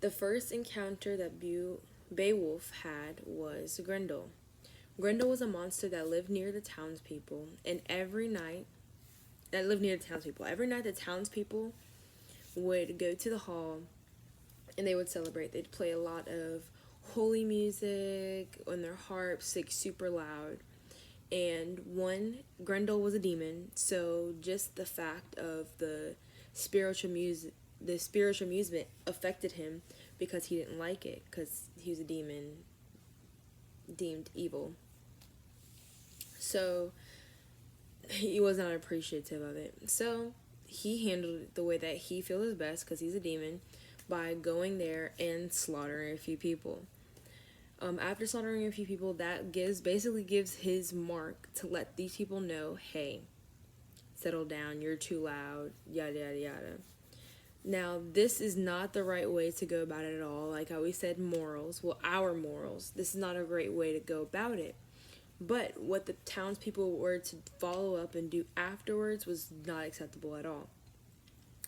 The first encounter that Beowulf had was Grendel. Grendel was a monster that lived near the townspeople, and every night the townspeople would go to the hall and they would celebrate. They'd play a lot of holy music on their harps, like super loud. And Grendel was a demon, so just the fact of the spiritual amusement affected him because he didn't like it, because he was a demon deemed evil. So he was not appreciative of it. So he handled it the way that he feels is best, because he's a demon, by going there and slaughtering a few people. After slaughtering a few people, that basically gives his mark to let these people know, hey, settle down, you're too loud, yada yada yada. Now, this is not the right way to go about it at all. Like how we said, our morals. This is not a great way to go about it. But what the townspeople were to follow up and do afterwards was not acceptable at all.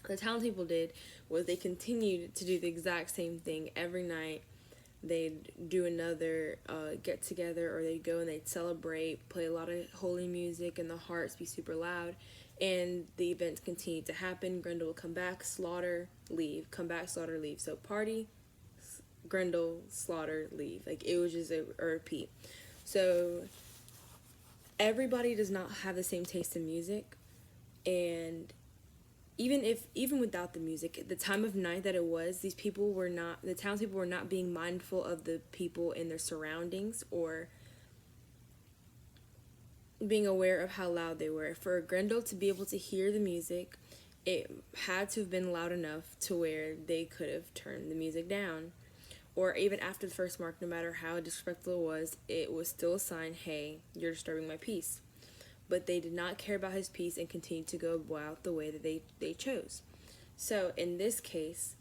The townspeople did was they continued to do the exact same thing every night. They'd do another get together, or they'd go and they'd celebrate, play a lot of holy music, and the hearts be super loud. And the events continued to happen. Grendel would come back, slaughter, leave. Come back, slaughter, leave. So party, Grendel, slaughter, leave. Like it was just a repeat. So everybody does not have the same taste in music, and even without the music, the time of night that it was, the townspeople were not being mindful of the people in their surroundings, or being aware of how loud they were. For Grendel to be able to hear the music, it had to have been loud enough to where they could have turned the music down. Or even after the first mark, no matter how disrespectful it was still a sign, hey, you're disturbing my peace. But they did not care about his peace and continued to go about the way that they chose. So in this case,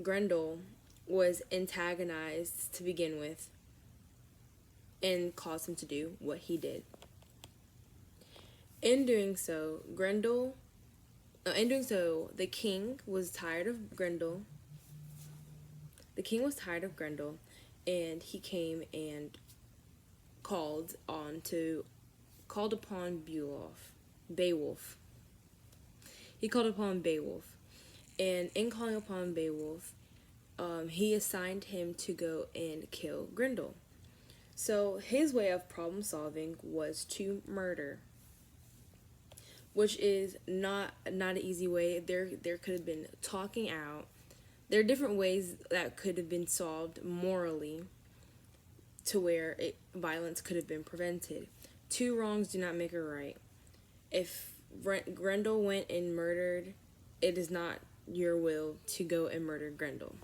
Grendel was antagonized to begin with and caused him to do what he did. In doing so, the king was tired of Grendel. And he came and called upon Beowulf. He called upon Beowulf. And in calling upon Beowulf, he assigned him to go and kill Grendel. So his way of problem solving was to murder, which is not an easy way. There could have been talking out. There are different ways that could have been solved morally to where violence could have been prevented. Two wrongs do not make a right. If Grendel went and murdered, it is not your will to go and murder Grendel.